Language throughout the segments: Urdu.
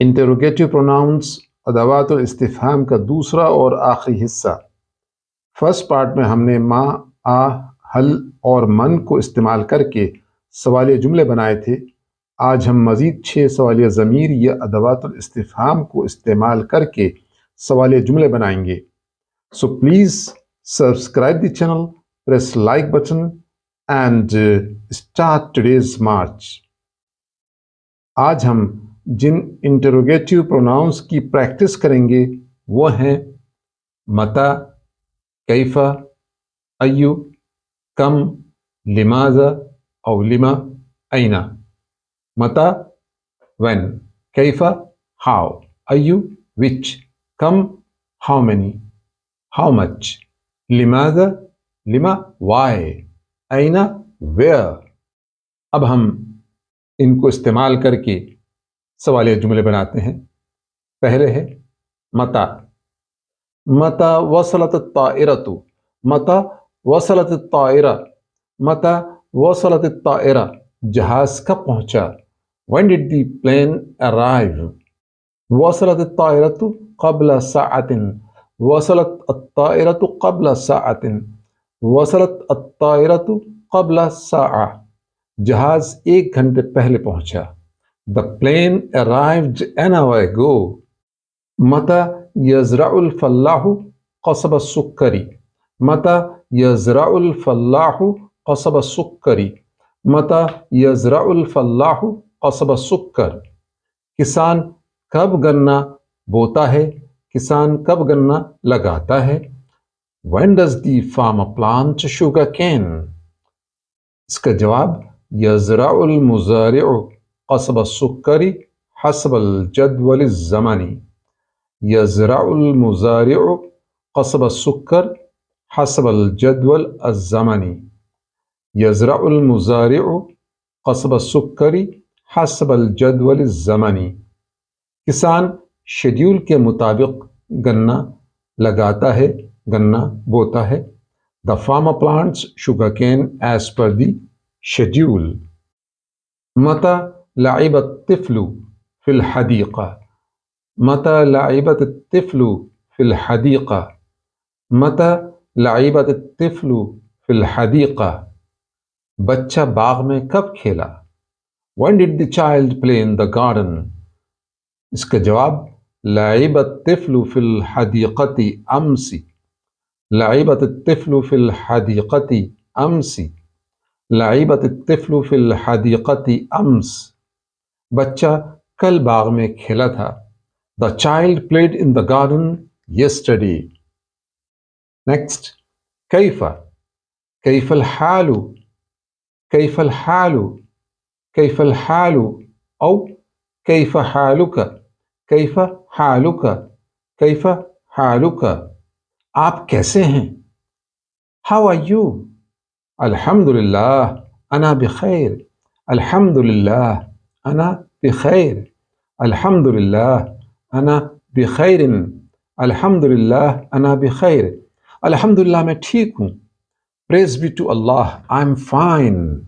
انٹروگیٹو پروناؤنس ادوات الاستفہام کا دوسرا اور آخری حصہ۔ فرسٹ پارٹ میں ہم نے ما، آ، ہل اور من کو استعمال کر کے سوالیہ جملے بنائے تھے۔ آج ہم مزید 6 سوالیہ ضمیر یا ادوات الاستفہام کو استعمال کر کے سوالیہ جملے بنائیں گے۔ So please subscribe the channel, press like button and start today's march۔ آج ہم جن انٹروگیٹو پروناؤنس کی پریکٹس کریں گے وہ ہیں متا، کیفا، ایو، کم، لماذا او لما، اینا۔ متا when، کیفا how، ایو which، come how many، how much، لماذا لما why، اینا where۔ اب ہم ان کو استعمال کر کے سوالیہ جملے بناتے ہیں۔ پہلے ہے متا۔ متا وصلت الطائرۃ، متا وصلت الطائرہ، متا وصلت الطائرہ، جہاز کب پہنچا؟ When did the plane arrive؟ وصلت الطائرۃ قبل ساعة، وصلت الطائرۃ قبل ساعة، وصلت الطائرۃ قبل ساعة، جہاز 1 گھنٹے پہلے پہنچا۔ The plane arrived an hour ago۔ متى يزرع الفلاح قصب السكر؟ متى يزرع الفلاح قصب السكر؟ متى يزرع الفلاح قصب السكر؟ کسان کب گنا بوتا ہے؟ کسان کب گنا لگاتا ہے؟ When does the farmer plant sugar cane؟ اس کا جواب یزرع المزارع قصب السكر حسب الجدول الزمنی۔ یزرع المزارع قصب السكر حسب الجدول الزمنی۔ یزرع المزارع قصب السكر حسب الجدول الزمنی۔ کسان شیڈیول کے مطابق گنا لگاتا ہے، گنا بوتا ہے۔ The farmer plants sugarcane as per the schedule۔ متى لعب الطفل في الحديقة؟ متى لعبت الطفل في الحديقة؟ متى لعبت الطفل في الحديقة؟ بچہ باغ میں کب کھیلا؟ When did the child play in the garden؟ اس کا جواب لعب الطفل في الحديقة أمس۔ لعبت الطفل في الحديقة أمس۔ لعبت الطفل في الحديقة أمس، بچہ کل باغ میں کھیلا تھا۔ The child played in the garden yesterday۔ Next، کیف۔ کیف الحال؟ کیف الحال؟ کیف الحال او کیف حالک؟ کیف حالک؟ کیف حالک؟ آپ کیسے ہیں؟ How are you؟ الحمد للہ انا بخیر۔ الحمد للہ انا بخیر۔ الحمد للہ انا بخیر۔ الحمد للہ انا بخیر۔ الحمد للہ میں ٹھیک ہوں۔ Praise be to Allah، I'm fine۔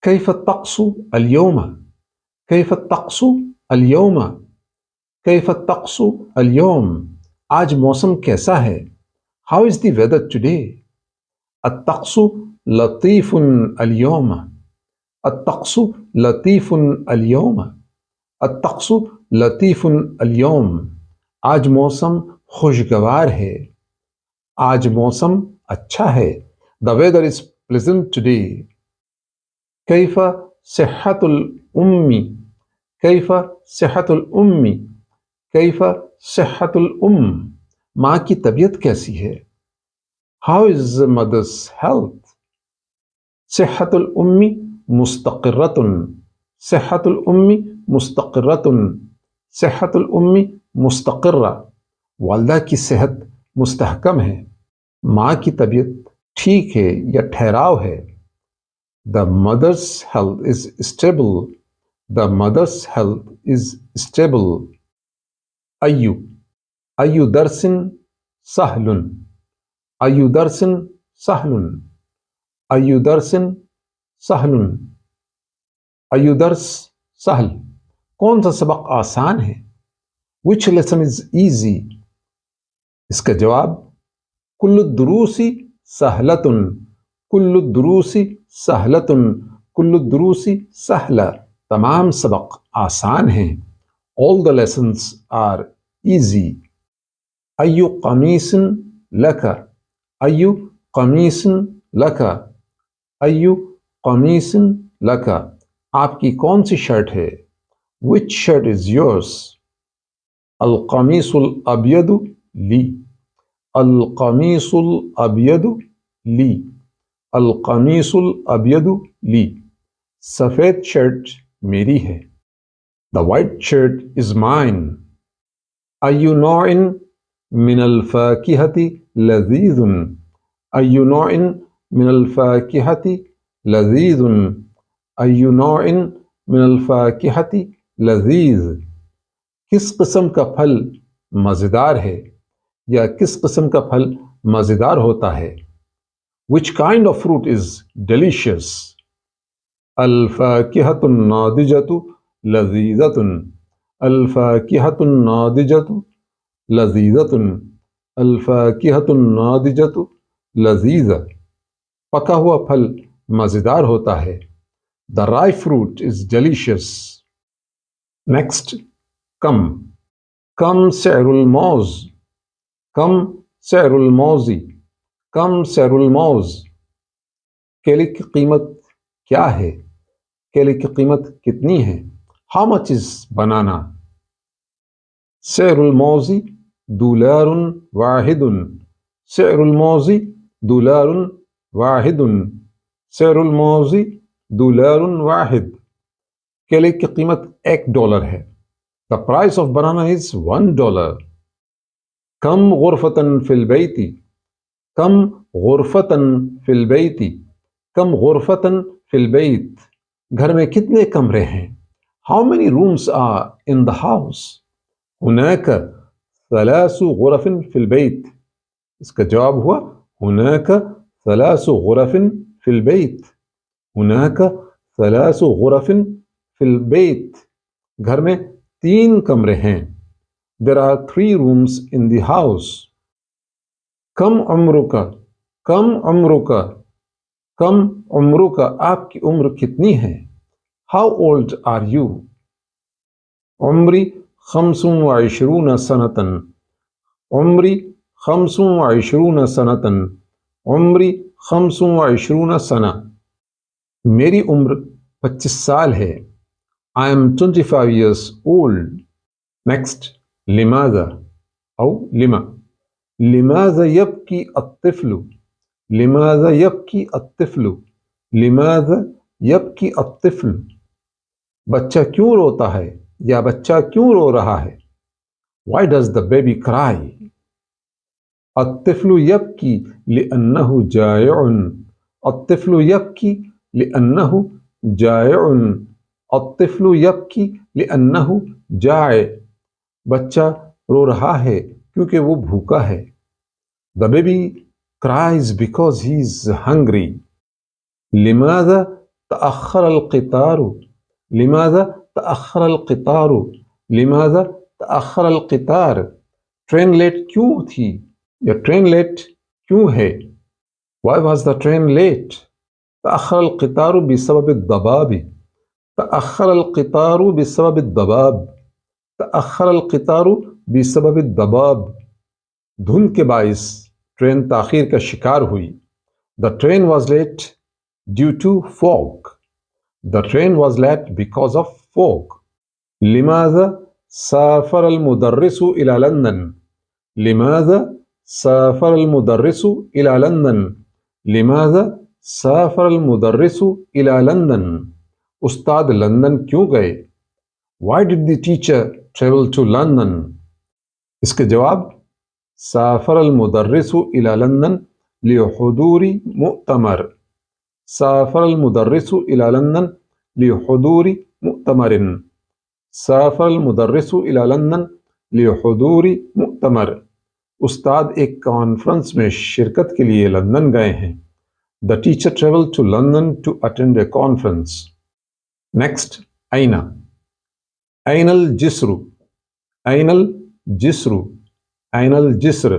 کیف الطقس اليوم؟ کیف الطقس اليوم؟ کیف الطقس اليوم؟ آج موسم کیسا ہے؟ How is the weather today؟ الطقس لطيف اليوم۔ الطقس لطيف اليوم۔ الطقس لطيف اليوم، آج موسم خوشگوار ہے، آج موسم اچھا ہے۔ The weather is pleasant today۔ کیف صحت الام؟ کیف صحت الام؟ کیف صحت الام؟ ماں کی طبیعت کیسی ہے؟ How is mother's health؟ صحت الام مستقرۃ۔ صحت الام مستقرۃ۔ صحت الام مستقرہ، والدہ کی صحت مستحکم ہے، ماں کی طبیعت ٹھیک ہے یا ٹھہراؤ ہے۔ The mother's health is stable۔ The mother's health is stable۔ ایو۔ ایو درس سہل؟ ایو درس سہل؟ ایو درس سہل؟ ایو درس سہل، کون سا سبق آسان ہے؟ Which lesson is easy? اس کا جواب کل الدروسی سہلتن، کل الدروسی سہلتن، کل الدروسی سہلہ، تمام سبق آسان ہیں. All the lessons are easy. ایو قمیص لک، ایو قمیص لک، ایو قمیص لک، آپ کی کون سی شرٹ ہے؟ Which shirt is yours? القمیص الابیض لی، القمیص الابیض لی، القمیص الابیض لی، سفید شرٹ میری ہے. The white shirt is mine. أي نوع من الفاكهة لذيذ؟ أي نوع من الفاكهة لذيذ؟ أي نوع من الفاكهة لذيذ؟ کس قسم کا پھل مزیدار ہے یا کس قسم کا پھل مزیدار ہوتا ہے؟ Which kind of fruit is delicious? الفاكهة الناضجة لذيذة، الفاكهة الناضجة لذيذة، الفاكهة الناضجة لذيذة، پکا ہوا پھل مزیدار ہوتا ہے. The ripe fruit is delicious. Next, کم، کم سعر الموز، کم سعر الموز، کم سعر الموز، کیلے کی قیمت کیا ہے؟ کیلے کی قیمت کتنی ہے؟ How much is banana? سعر الموز دولار واحد، سعر الموز دولار واحد، سعر الموز دولار واحد، کیلے کی قیمت $1 ہے. The price of banana is $1. کم غرفتاً فی البیت، کم غرفتاً فی البیت، کم غرفتاً فی البیت، گھر میں کتنے کمرے ہیں؟ How many rooms are in the house? هناك 3 غرف في البيت. اس کا جواب ہوا هناك 3 غرف في البيت، هناك 3 غرف في البيت، گھر میں 3 کمرے ہیں. There are 3 rooms in the house. کم عمرک، کم عمرک، کم عمرک، آپ کی عمر کتنی ہے؟ How old are you? عمری 25 سنة، عمری 25 سنة، عمری 25 سنة، میری عمر 25 سال ہے. I am 25 years old. Next, لماذا أو لما، لماذا يبكي الطفل؟ لماذا يبكي الطفل؟ لماذا يبكي الطفل؟ بچہ کیوں روتا ہے یا بچہ کیوں رو رہا ہے؟ Why does the baby cry? الطفل يبكي لأنه جائع، الطفل يبكي لأنه جائع، الطفل يبكي لأنه جائع، بچہ رو رہا ہے کیونکہ وہ بھوکا ہے. The baby cries because he is hungry. لماذا تأخر القطار؟ لماذا تأخر القطار؟ لماذا تأخر القطار، ٹرین لیٹ کیوں تھی یا ٹرین لیٹ کیوں ہے؟ Why was the train late? تأخر القطار بسبب الضباب، تأخر القطار بسبب الضباب، تأخر القطار بسبب الضباب، دھند کے باعث ٹرین تاخیر کا شکار ہوئی. The train was late due to fog. The train was late because of fog. لماذا سافر المدرس إلى لندن؟ لماذا سافر المدرس إلى لندن؟ لماذا سافر المدرس إلى لندن؟ استاد لندن کیوں گئے؟ Why did the teacher travel to London? اس کے جواب سافر المدرس إلى لندن لحضور مؤتمر، سافر المدرس إلى لندن لحضور مؤتمر، سافر المدرس إلى لندن لحضور مؤتمر، استاد ایک کانفرنس میں شرکت کے لیے لندن گئے ہیں. The teacher traveled to London to attend a conference. Next, أين. أين الجسر أين الجسر أين الجسر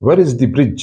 Where is the bridge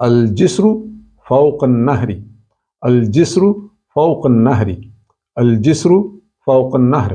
الجسر فوق النهر الجسر فوق النهر الجسر فوق النهر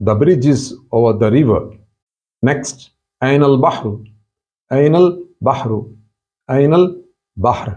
The bridge is over the river. Next أين البحر أين البحر أين البحر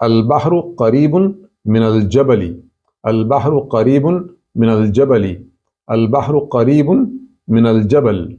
البحر قريب من الجبل البحر قريب من الجبل البحر قريب من الجبل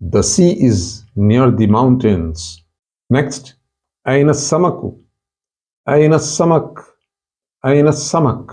The sea is near the mountains. Next أين السمك أين السمك أين السمك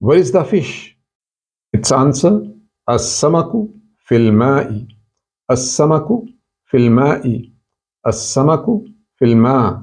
Where is the fish Its answer السمك في الماء السمك في الماء السمك في الماء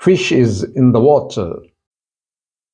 Fish is in the water.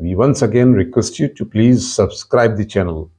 We once again request you to please subscribe the channel.